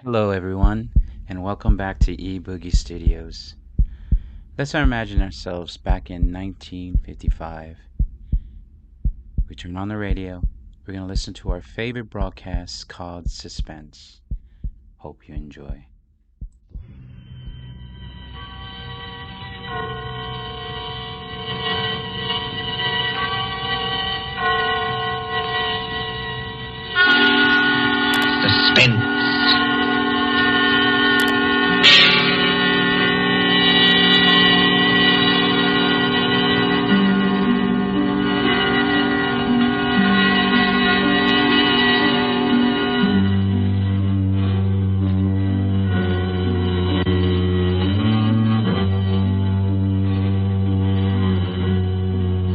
Hello, everyone, and welcome back to eBoogie Studios. Let's imagine ourselves back in 1955. We turn on the radio. We're going to listen to our favorite broadcast called Suspense. Hope you enjoy. Suspense.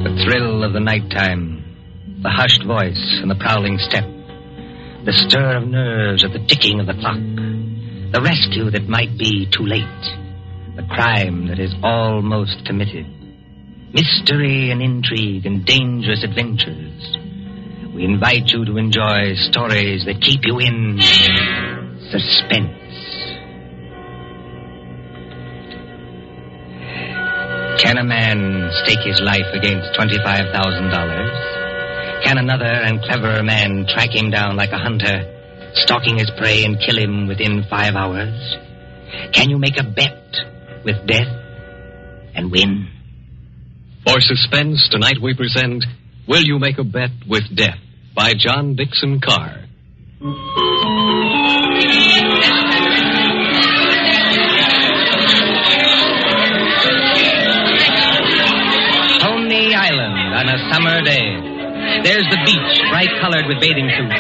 The thrill of the nighttime, the hushed voice and the prowling step, the stir of nerves at the ticking of the clock, the rescue that might be too late, the crime that is almost committed, mystery and intrigue and dangerous adventures. We invite you to enjoy stories that keep you in suspense. Can a man stake his life against $25,000? Can another and cleverer man track him down like a hunter, stalking his prey and kill him within 5 hours? Can you make a bet with death and win? For Suspense, tonight we present Will You Make a Bet with Death by John Dixon Carr. Coney Island on a summer day. There's the beach, bright-colored with bathing suits.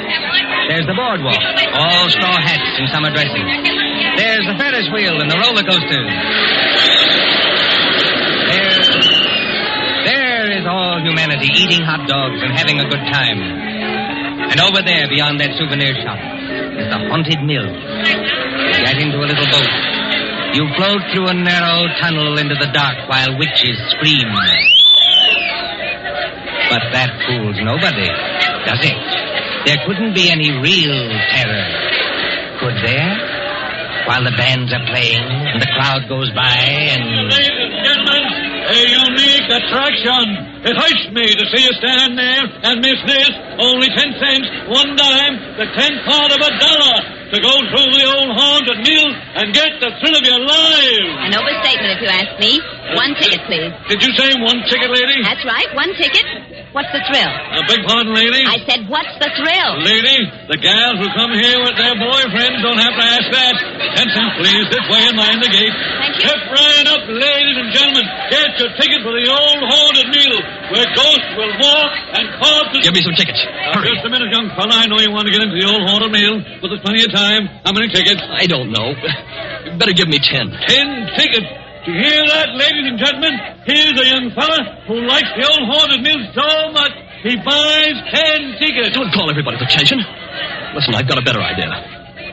There's the boardwalk, all straw hats and summer dressing. There's the Ferris wheel and the roller coasters. There is all humanity eating hot dogs and having a good time. And over there, beyond that souvenir shop, is the haunted mill. You get into a little boat. You float through a narrow tunnel into the dark while witches scream. But that fools nobody, does it? There couldn't be any real terror, could there? While the bands are playing and the crowd goes by and... Ladies and gentlemen, a unique attraction. It hurts me to see you stand there and miss this. Only 10 cents, 1 dime, the 10th part of $1 to go through the old haunted mill and get the thrill of your lives. An overstatement, if you ask me. 1 ticket, please. Did you say 1 ticket, lady? That's right, 1 ticket. What's the thrill? Beg pardon, lady? I said, what's the thrill? Lady, the gals who come here with their boyfriends don't have to ask that. 10 cents, please, this way and mind the gate. Thank you. Step right up, ladies and gentlemen. Get your ticket for the old haunted mill, where ghosts will walk and corpses... Give me some tickets. Hurry. Just a minute, young fella. I know you want to get into the old haunted mill, but there's plenty of time. How many tickets? I don't know. You better give me 10. 10 tickets. Do you hear that, ladies and gentlemen? Here's a young fella who likes the old haunted mill so much, he buys 10 tickets. Don't call everybody's attention. Listen, I've got a better idea.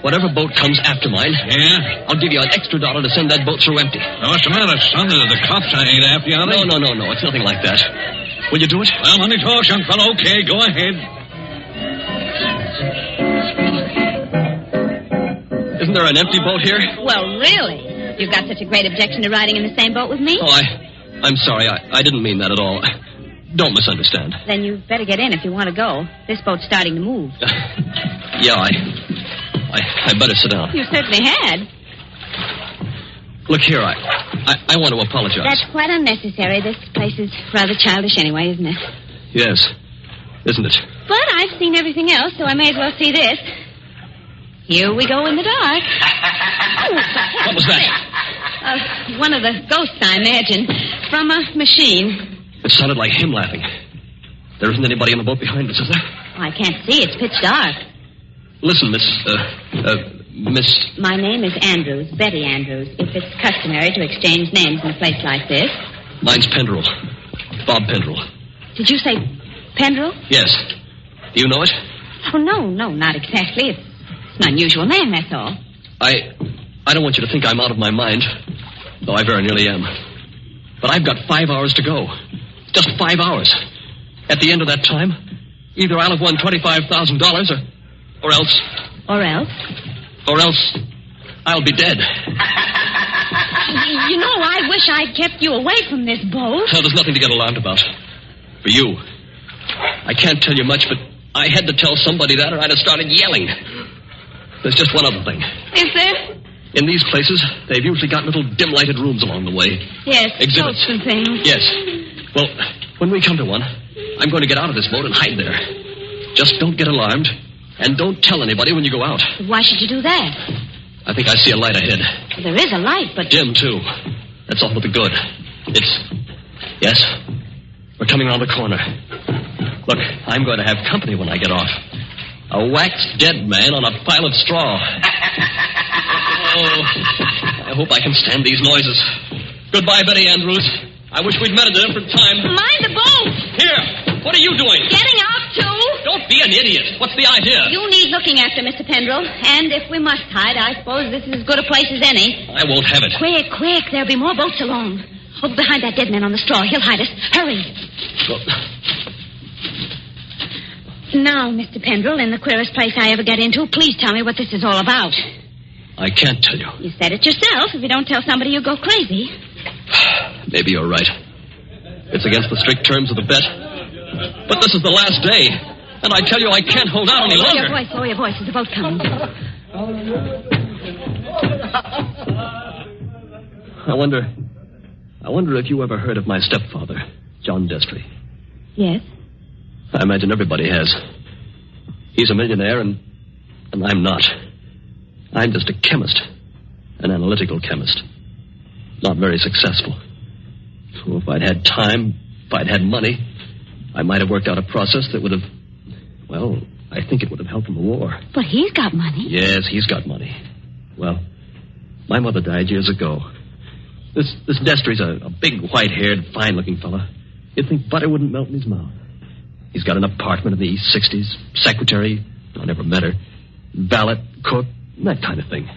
Whatever boat comes after mine, Yeah? I'll give you an extra $1 to send that boat through empty. Now, what's the matter, son? The cops ain't after you, are they? No. It's nothing like that. Will you do it? Well, money talks, young fella. Okay, go ahead. Isn't there an empty boat here? Well, really? You've got such a great objection to riding in the same boat with me? Oh, I'm sorry. I didn't mean that at all. Don't misunderstand. Then you better get in if you want to go. This boat's starting to move. Yeah, I better sit down. You certainly had. Look here, I want to apologize. That's quite unnecessary. This place is rather childish anyway, isn't it? Yes, isn't it? But I've seen everything else, so I may as well see this. Here we go in the dark. What was that? One of the ghosts, I imagine, from a machine. It sounded like him laughing. There isn't anybody in the boat behind us, is there? I can't see. It's pitch dark. Listen, Miss... My name is Andrews, Betty Andrews. If it's customary to exchange names in a place like this. Mine's Pendrell. Bob Pendrell. Did you say Pendrell? Yes. Do you know it? Oh, no, not exactly. It's an unusual name, that's all. I don't want you to think I'm out of my mind, though I very nearly am. But I've got 5 hours to go. Just 5 hours. At the end of that time, either I'll have won $25,000 or else... Or else? Or else I'll be dead. You know, I wish I'd kept you away from this boat. Well, there's nothing to get alarmed about. For you. I can't tell you much, but I had to tell somebody that or I'd have started yelling. There's just one other thing. Is there? In these places, they've usually got little dim-lighted rooms along the way. Yes, Exhibits. boats and things. Yes. Well, when we come to one, I'm going to get out of this boat and hide there. Just don't get alarmed, and don't tell anybody when you go out. Why should you do that? I think I see a light ahead. Well, there is a light, but... Dim, too. That's all but the good. Yes. We're coming around the corner. Look, I'm going to have company when I get off. A waxed dead man on a pile of straw. Oh, I hope I can stand these noises. Goodbye, Betty Andrews. I wish we'd met at a different time. Mind the boat! Here, what are you doing? Getting off, too? Don't be an idiot. What's the idea? You need looking after, Mr. Pendrell. And if we must hide, I suppose this is as good a place as any. I won't have it. Quick, quick. There'll be more boats along. Over behind that dead man on the straw. He'll hide us. Hurry. Well, Now, Mr. Pendrell, in the queerest place I ever get into, please tell me what this is all about. I can't tell you. You said it yourself. If you don't tell somebody, you'll go crazy. Maybe you're right. It's against the strict terms of the bet. But this is the last day. And I tell you, I can't hold out any longer. Lower your voice. There's a boat coming. I wonder if you ever heard of my stepfather, John Destry. Yes? I imagine everybody has. He's a millionaire, and I'm not. I'm just a chemist. An analytical chemist. Not very successful. So if I'd had time, if I'd had money, I might have worked out a process that would have... Well, I think it would have helped in the war. But he's got money. Yes, he's got money. Well, my mother died years ago. This Destry's a big, white-haired, fine-looking fella. You'd think butter wouldn't melt in his mouth. He's got an apartment in the East 60s, secretary, I never met her, valet, cook, that kind of thing.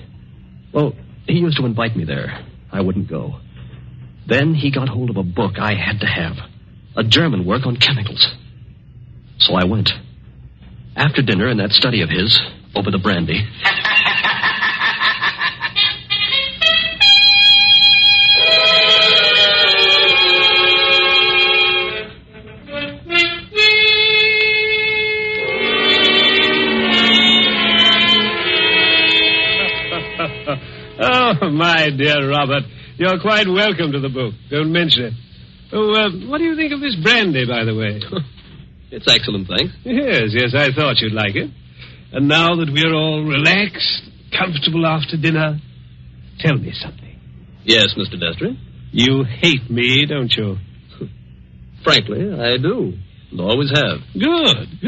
Well, he used to invite me there. I wouldn't go. Then he got hold of a book I had to have, a German work on chemicals. So I went. After dinner in that study of his, over the brandy... Oh, my dear Robert, you're quite welcome to the book. Don't mention it. Oh, what do you think of this brandy, by the way? It's excellent, thanks. Yes, I thought you'd like it. And now that we're all relaxed, comfortable after dinner, tell me something. Yes, Mr. Destry? You hate me, don't you? Frankly, I do. And always have. Good.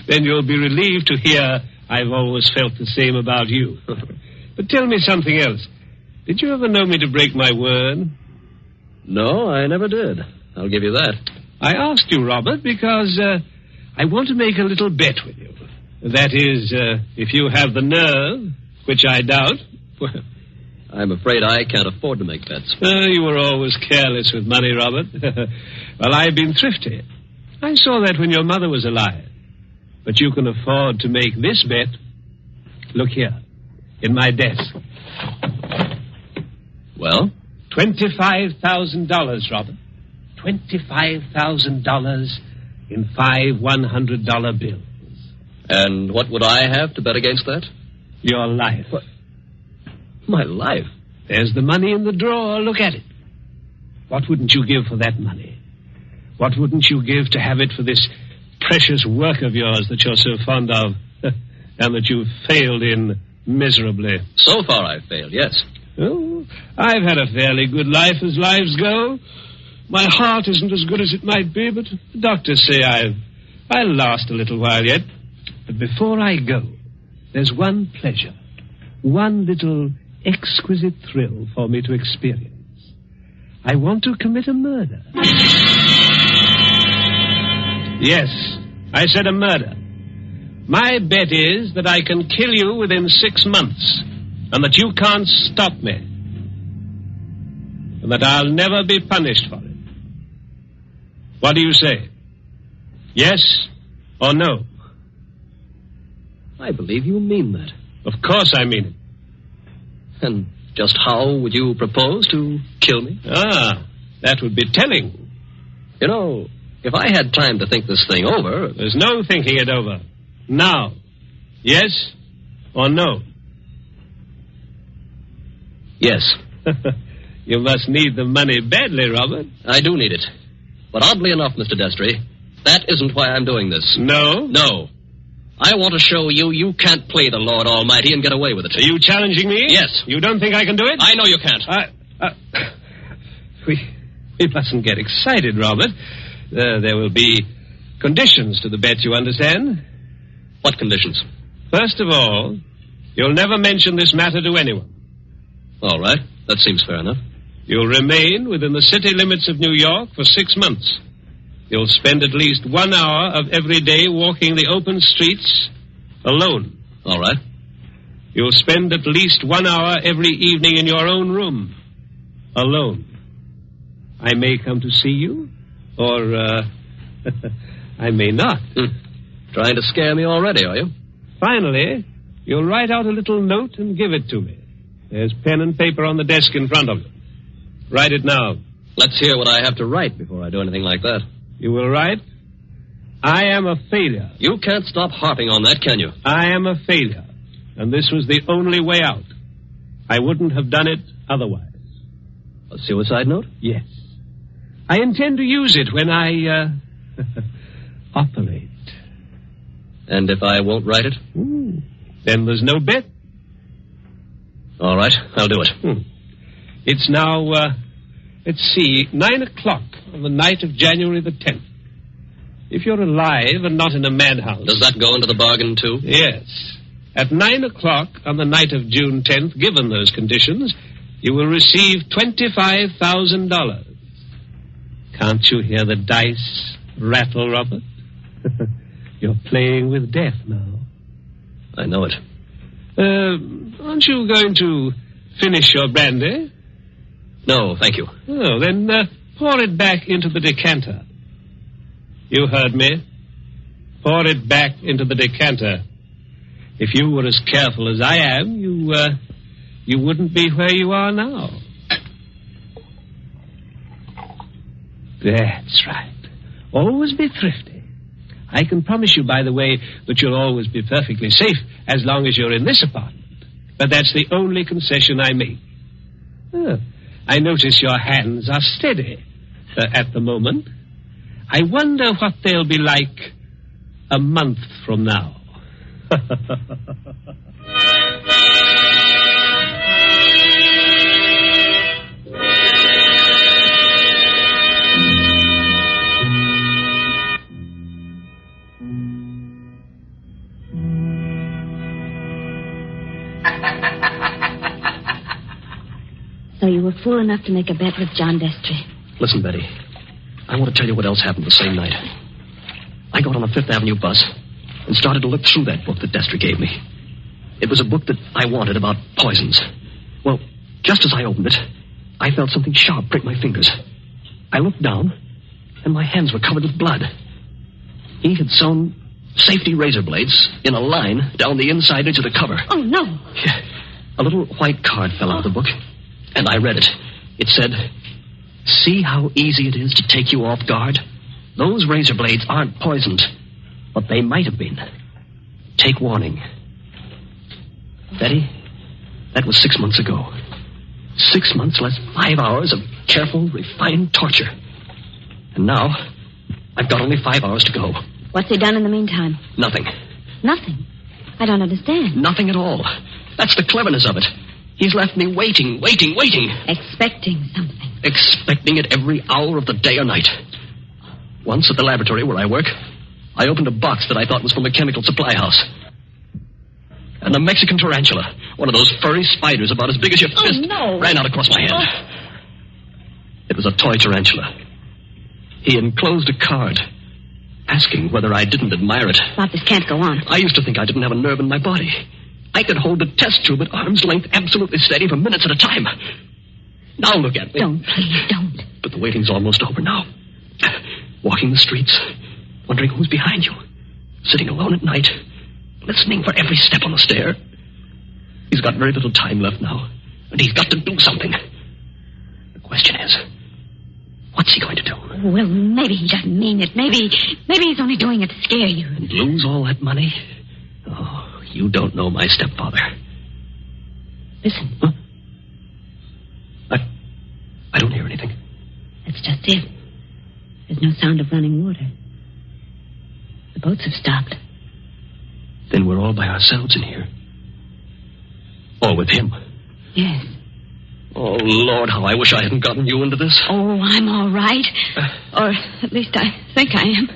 Then you'll be relieved to hear I've always felt the same about you. But tell me something else. Did you ever know me to break my word? No, I never did. I'll give you that. I asked you, Robert, because I want to make a little bet with you. That is, if you have the nerve, which I doubt. Well, I'm afraid I can't afford to make bets. You were always careless with money, Robert. Well, I've been thrifty. I saw that when your mother was alive. But you can afford to make this bet. Look here, in my desk. Well? $25,000, Robert. $25,000 in 5 $100 bills. And what would I have to bet against that? Your life. What? My life? There's the money in the drawer. Look at it. What wouldn't you give for that money? What wouldn't you give to have it for this precious work of yours that you're so fond of and that you've failed in miserably? So far I've failed, yes. Oh, I've had a fairly good life as lives go. My heart isn't as good as it might be, but the doctors say I'll last a little while yet. But before I go, there's one pleasure, one little exquisite thrill for me to experience. I want to commit a murder. Yes, I said a murder. My bet is that I can kill you within 6 months, and that you can't stop me, and that I'll never be punished for it. What do you say? Yes or no? I believe you mean that. Of course I mean it. And just how would you propose to kill me? Ah, that would be telling. You know, if I had time to think this thing over... There's no thinking it over. Now. Yes or no? Yes. You must need the money badly, Robert. I do need it. But oddly enough, Mr. Destry, that isn't why I'm doing this. No? No. I want to show you can't play the Lord Almighty and get away with it. Are you challenging me? Yes. You don't think I can do it? I know you can't. We mustn't get excited, Robert. There will be conditions to the bet, you understand? What conditions? First of all, you'll never mention this matter to anyone. All right. That seems fair enough. You'll remain within the city limits of New York for 6 months. You'll spend at least 1 hour of every day walking the open streets alone. All right. You'll spend at least 1 hour every evening in your own room alone. I may come to see you, or I may not. Trying to scare me already, are you? Finally, you'll write out a little note and give it to me. There's pen and paper on the desk in front of you. Write it now. Let's hear what I have to write before I do anything like that. You will write, I am a failure. You can't stop harping on that, can you? I am a failure, and this was the only way out. I wouldn't have done it otherwise. A suicide note? Yes. I intend to use it when I, operate. And if I won't write it? Then there's no bet. All right, I'll do it. It's now, let's see, 9 o'clock on the night of January the 10th. If you're alive and not in a madhouse... Does that go into the bargain, too? Yes. At 9 o'clock on the night of June 10th, given those conditions, you will receive $25,000. Can't you hear the dice rattle, Robert? You're playing with death now. I know it. Aren't you going to finish your brandy? No, thank you. Oh, then pour it back into the decanter. You heard me. Pour it back into the decanter. If you were as careful as I am, you wouldn't be where you are now. That's right. Always be thrifty. I can promise you, by the way, that you'll always be perfectly safe as long as you're in this apartment. But that's the only concession I make. I notice your hands are steady at the moment. I wonder what they'll be like a month from now. So you were fool enough to make a bet with John Destry. Listen, Betty. I want to tell you what else happened the same night. I got on a Fifth Avenue bus and started to look through that book that Destry gave me. It was a book that I wanted about poisons. Well, just as I opened it, I felt something sharp prick my fingers. I looked down, and my hands were covered with blood. He had sewn safety razor blades in a line down the inside edge of the cover. Oh, no. Yeah. A little white card fell out of the book, and I read it. It said, "See how easy it is to take you off guard? Those razor blades aren't poisoned, but they might have been. Take warning." Betty, that was 6 months ago. 6 months less 5 hours of careful, refined torture. And now, I've got only 5 hours to go. What's he done in the meantime? Nothing. Nothing? I don't understand. Nothing at all. That's the cleverness of it. He's left me waiting. Expecting something. Expecting it every hour of the day or night. Once at the laboratory where I work, I opened a box that I thought was from a chemical supply house. And a Mexican tarantula, one of those furry spiders about as big as your fist, ran out across my hand. It was a toy tarantula. He enclosed a card, asking whether I didn't admire it. Bob, this can't go on. I used to think I didn't have a nerve in my body. I could hold a test tube at arm's length absolutely steady for minutes at a time. Now look at me. Don't, please, don't. But the waiting's almost over now. Walking the streets, wondering who's behind you. Sitting alone at night, listening for every step on the stair. He's got very little time left now. And he's got to do something. The question is, what's he going to do? Well, maybe he doesn't mean it. Maybe he's only doing it to scare you. And lose all that money? Oh, you don't know my stepfather. Listen. Huh? I don't hear anything. That's just it. There's no sound of running water. The boats have stopped. Then we're all by ourselves in here. All with him. Yes. Oh, Lord, how I wish I hadn't gotten you into this. Oh, I'm all right. Or at least I think I am.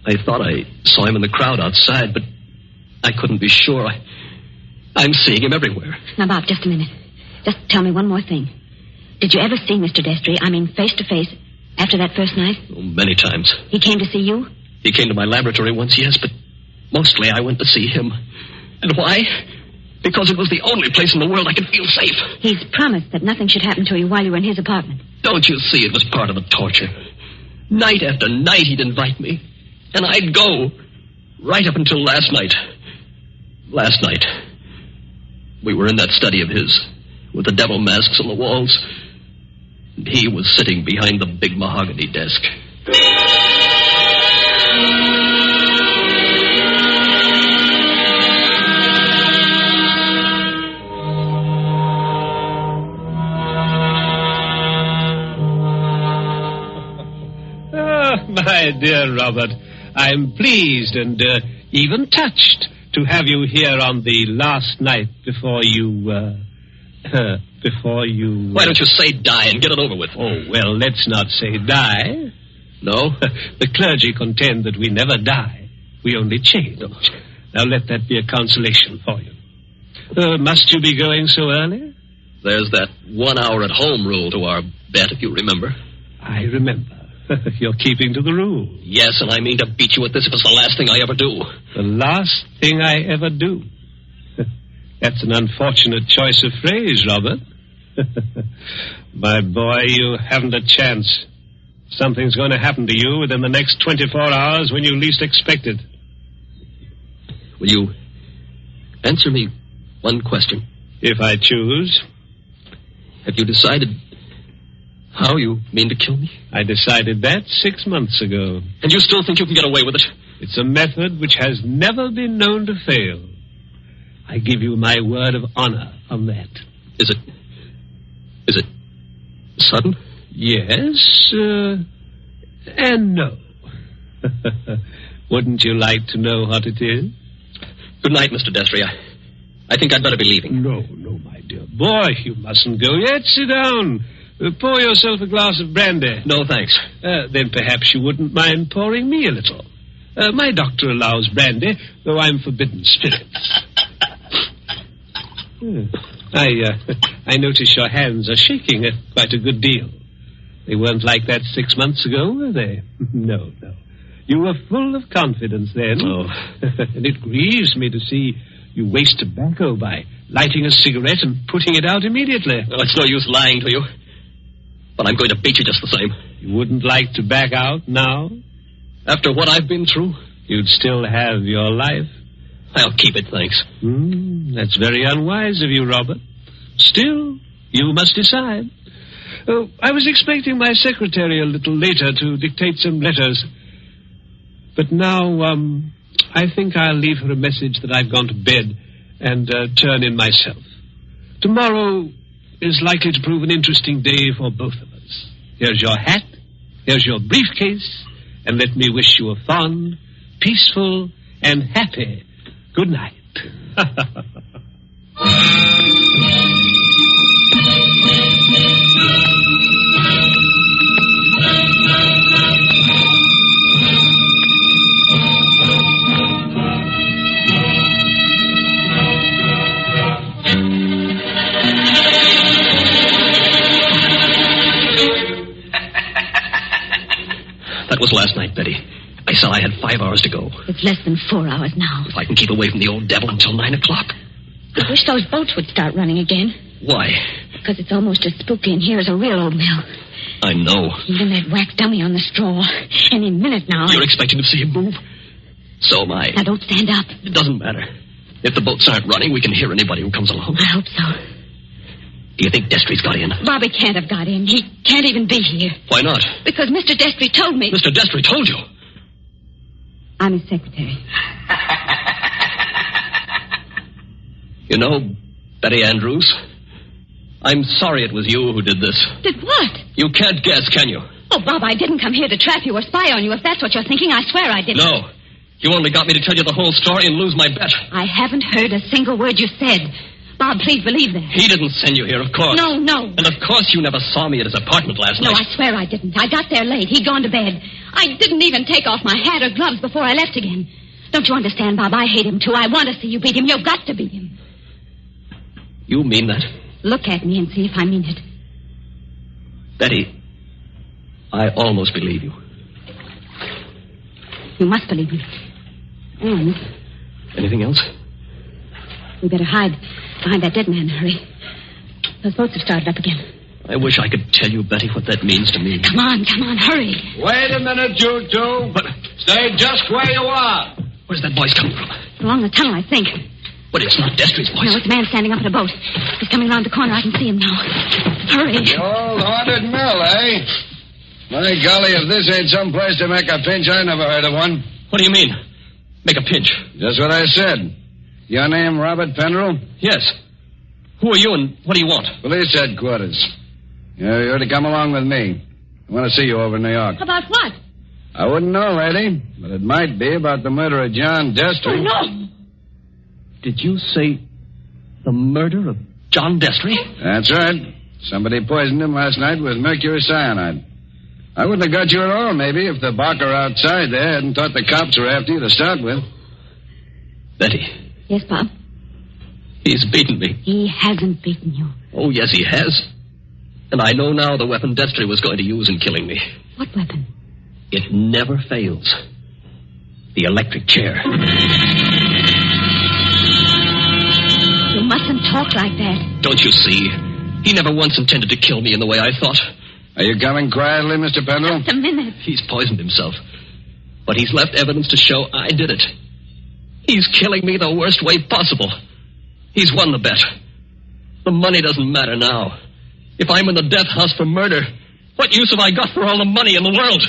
I thought I saw him in the crowd outside, but I couldn't be sure. I'm seeing him everywhere. Now, Bob, just a minute. Just tell me one more thing. Did you ever see Mr. Destry, I mean face to face, after that first night? Oh, many times. He came to see you? He came to my laboratory once, yes, but mostly I went to see him. And why? Because it was the only place in the world I could feel safe. He's promised that nothing should happen to you while you were in his apartment. Don't you see it was part of the torture? Night after night he'd invite me. And I'd go. Right up until last night. Last night. We were in that study of his, with the devil masks on the walls. And he was sitting behind the big mahogany desk. My dear Robert, I'm pleased and even touched to have you here on the last night before you... Why don't you say die and get it over with? Oh, well, let's not say die. No? The clergy contend that we never die. We only change. Now let that be a consolation for you. Must you be going so early? There's that 1 hour at home rule to our bet, if you remember. I remember. You're keeping to the rule. Yes, and I mean to beat you at this if it's the last thing I ever do. The last thing I ever do. That's an unfortunate choice of phrase, Robert. My boy, you haven't a chance. Something's going to happen to you within the next 24 hours when you least expect it. Will you answer me one question? If I choose. Have you decided how you mean to kill me? I decided that 6 months ago. And you still think you can get away with it? It's a method which has never been known to fail. I give you my word of honor on that. Is it sudden? Yes, and no. Wouldn't you like to know what it is? Good night, Mr. Destry. I think I'd better be leaving. No, my dear boy, you mustn't go yet. Sit down. Pour yourself a glass of brandy. No, thanks. Then perhaps you wouldn't mind pouring me a little. My doctor allows brandy, though I'm forbidden spirits. I notice your hands are shaking quite a good deal. They weren't like that 6 months ago, were they? No. You were full of confidence then. Oh. And it grieves me to see you waste tobacco by lighting a cigarette and putting it out immediately. Oh, it's no use lying to you. But I'm going to beat you just the same. You wouldn't like to back out now? After what I've been through? You'd still have your life. I'll keep it, thanks. That's very unwise of you, Robert. Still, you must decide. Oh, I was expecting my secretary a little later to dictate some letters. But now, I think I'll leave her a message that I've gone to bed and turn in myself. Tomorrow is likely to prove an interesting day for both of us. Here's your hat, here's your briefcase, and let me wish you a fond, peaceful, and happy good night. That was last night, Betty. I said I had 5 hours to go. It's less than 4 hours now. If I can keep away from the old devil until 9 o'clock. I wish those boats would start running again. Why? Because it's almost as spooky in here as a real old mill. I know. Even that wax dummy on the straw. Any minute now. You're expecting to see him move? So am I. Now don't stand up. It doesn't matter. If the boats aren't running, we can hear anybody who comes along. I hope so. Do you think Destry's got in? Bobby can't have got in. He can't even be here. Why not? Because Mr. Destry told me. Mr. Destry told you. I'm his secretary. You know, Betty Andrews, I'm sorry it was you who did this. Did what? You can't guess, can you? Oh, Bob, I didn't come here to trap you or spy on you. If that's what you're thinking, I swear I didn't. No. You only got me to tell you the whole story and lose my bet. I haven't heard a single word you said. Bob, please believe that. He didn't send you here, of course. No. And of course you never saw me at his apartment last night. No, I swear I didn't. I got there late. He'd gone to bed. I didn't even take off my hat or gloves before I left again. Don't you understand, Bob? I hate him, too. I want to see you beat him. You've got to beat him. You mean that? Look at me and see if I mean it. Betty, I almost believe you. You must believe me. And Anything else? we better hide behind that dead man in a hurry. Those boats have started up again. I wish I could tell you, Betty, what that means to me. Come on, hurry. Wait a minute, you two. But Stay just where you are. where's that voice coming from? Along the tunnel, I think. But it's not Destry's voice. No, it's a man standing up in a boat. He's coming around the corner. I can see him now. Hurry. The old haunted mill, eh? My golly, if this ain't some place to make a pinch, I never heard of one. What do you mean? Make a pinch? Just what I said. Your name, Robert Penderell? Yes. Who are you and what do you want? Police headquarters. You're to come along with me. I want to see you over in New York. About what? I wouldn't know, lady, but it might be about the murder of John Destry. Oh, no. Did you say the murder of John Destry? That's right. Somebody poisoned him last night with mercury cyanide. I wouldn't have got you at all, maybe, if the barker outside there hadn't thought the cops were after you to start with. Betty, Yes, Bob? he's beaten me. He hasn't beaten you. Oh, yes, he has. And I know now the weapon Destry was going to use in killing me. What weapon? It never fails. The electric chair. You mustn't talk like that. Don't you see? He never once intended to kill me in the way I thought. Are you coming quietly, Mr. Penderell? Just a minute. He's poisoned himself. But he's left evidence to show I did it. He's killing me the worst way possible. He's won the bet. The money doesn't matter now. If I'm in the death house for murder, what use have I got for all the money in the world?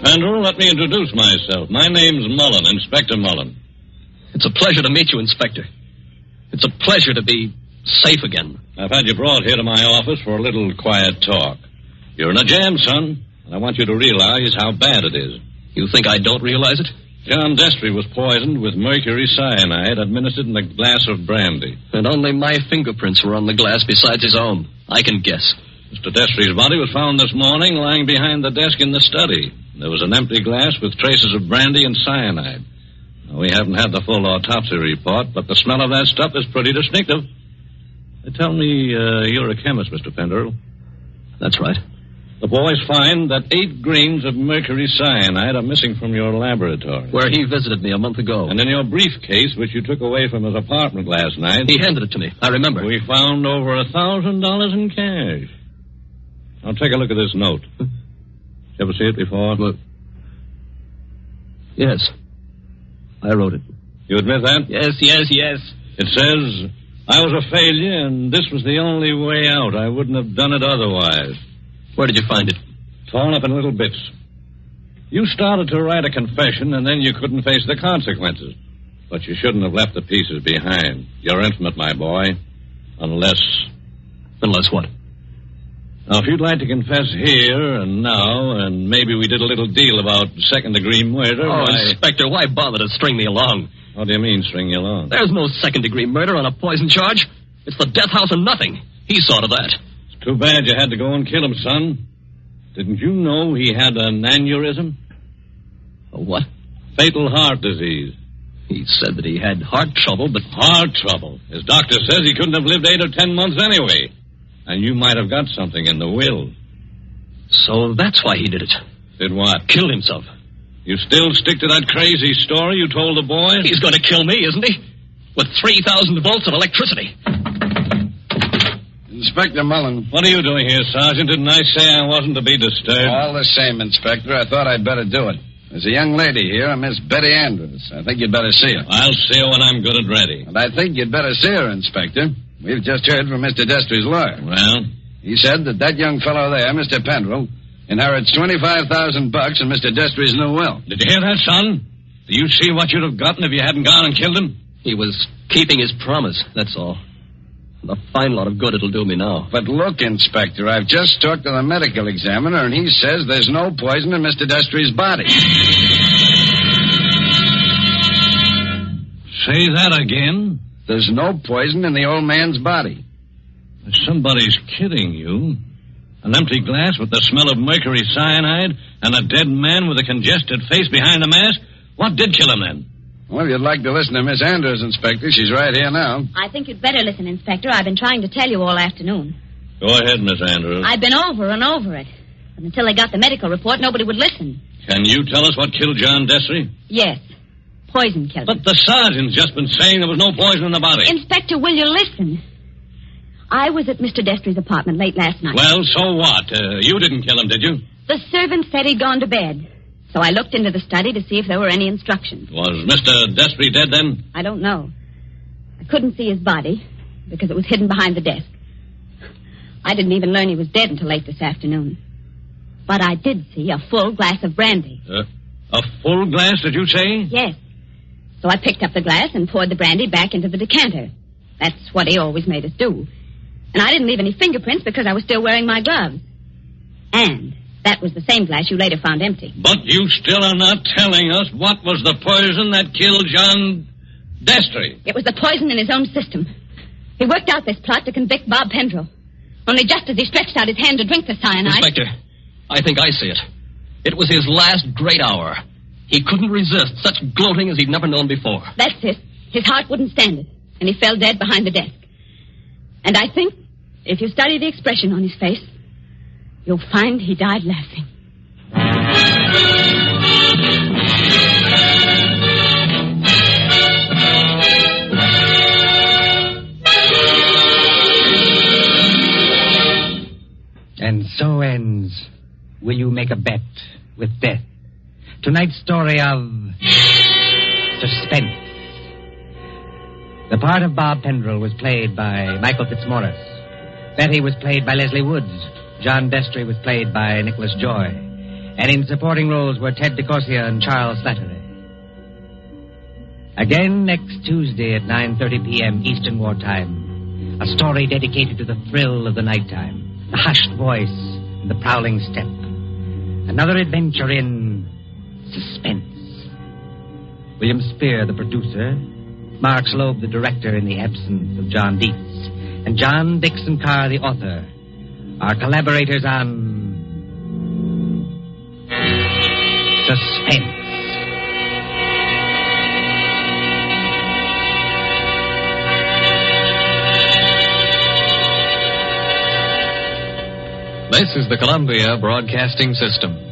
Penderell, let me introduce myself. My name's Mullen, Inspector Mullen. It's a pleasure to meet you, Inspector. It's a pleasure to be safe again. I've had you brought here to my office for a little quiet talk. You're in a jam, son, and I want you to realize how bad it is. You think I don't realize it? John Destry was poisoned with mercury cyanide administered in a glass of brandy. And only my fingerprints were on the glass besides his own. I can guess. Mr. Destry's body was found this morning lying behind the desk in the study. There was an empty glass with traces of brandy and cyanide. Now, we haven't had the full autopsy report, but the smell of that stuff is pretty distinctive. Tell me, you're a chemist, Mr. Penderell. That's right. The boys find that 8 grains of mercury cyanide are missing from your laboratory. Where he visited me a month ago. And in your briefcase, which you took away from his apartment last night... He handed it to me. I remember. We found over $1,000 in cash. Now, take a look at this note. You ever see it before? Look. Yes. I wrote it. You admit that? Yes. It says, I was a failure, and this was the only way out. I wouldn't have done it otherwise. Where did you find it? Torn up in little bits. You started to write a confession, and then you couldn't face the consequences. But you shouldn't have left the pieces behind. You're intimate, my boy. Unless... Unless what? Now, if you'd like to confess here and now, and maybe we did a little deal about second-degree murder... Oh, Inspector, why bother to string me along? What do you mean, string you along? There's no second-degree murder on a poison charge. It's the death house and nothing. He saw to that. It's too bad you had to go and kill him, son. Didn't you know he had an aneurysm? A what? Fatal heart disease. He said that he had heart trouble, but... Heart trouble? His doctor says he couldn't have lived 8 or 10 months anyway. And you might have got something in the will. So that's why he did it. Did what? Killed himself. You still stick to that crazy story you told the boys? He's going to kill me, isn't he? with 3,000 volts of electricity. Inspector Mullen. What are you doing here, Sergeant? Didn't I say I wasn't to be disturbed? All the same, Inspector, I thought I'd better do it. There's a young lady here, a Miss Betty Andrews. I think you'd better see her. I'll see her when I'm good and ready. And I think you'd better see her, Inspector. We've just heard from Mr. Destry's lawyer. Well? He said that young fellow there, Mr. Pendrell, inherits $25,000 in Mr. Destry's new will. Did you hear that, son? Do you see what you'd have gotten if you hadn't gone and killed him? He was keeping his promise, that's all. And a fine lot of good it'll do me now. But look, Inspector, I've just talked to the medical examiner, and he says there's no poison in Mr. Destry's body. Say that again? There's no poison in the old man's body. Somebody's kidding you. An empty glass with the smell of mercury cyanide and a dead man with a congested face behind the mask? What did kill him then? Well, if you'd like to listen to Miss Andrews, Inspector, she's right here now. I think you'd better listen, Inspector. I've been trying to tell you all afternoon. Go ahead, Miss Andrews. I've been over and over it. But until they got the medical report, nobody would listen. Can you tell us what killed John Destry? Yes. Poison killed him. But the sergeant's just been saying there was no poison in the body. Inspector, will you listen? I was at Mr. Destry's apartment late last night. Well, so what? You didn't kill him, did you? The servant said he'd gone to bed. So I looked into the study to see if there were any instructions. Was Mr. Destry dead then? I don't know. I couldn't see his body because it was hidden behind the desk. I didn't even learn he was dead until late this afternoon. But I did see a full glass of brandy. A full glass, did you say? Yes. So I picked up the glass and poured the brandy back into the decanter. That's what he always made us do. And I didn't leave any fingerprints because I was still wearing my gloves. And that was the same glass you later found empty. But you still are not telling us what was the poison that killed John Destry. It was the poison in his own system. He worked out this plot to convict Bob Pendrell. Only just as he stretched out his hand to drink the cyanide... Inspector, I think I see it. It was his last great hour. He couldn't resist such gloating as he'd never known before. That's it. His heart wouldn't stand it, and he fell dead behind the desk. And I think, if you study the expression on his face, you'll find he died laughing. And so ends Will You Make a Bet with Death? Tonight's story of Suspense. The part of Bob Pendrell was played by Michael Fitzmaurice. Betty was played by Leslie Woods. John Destry was played by Nicholas Joy. And in supporting roles were Ted DeCorsia and Charles Slattery. Again next Tuesday at 9:30 p.m. Eastern Wartime. A story dedicated to the thrill of the nighttime, the hushed voice, and the prowling step. Another adventure in Suspense. William Spear, the producer. Mark Slobe, the director, in the absence of John Dietz. And John Dixon Carr, the author, are collaborators on Suspense. This is the Columbia Broadcasting System.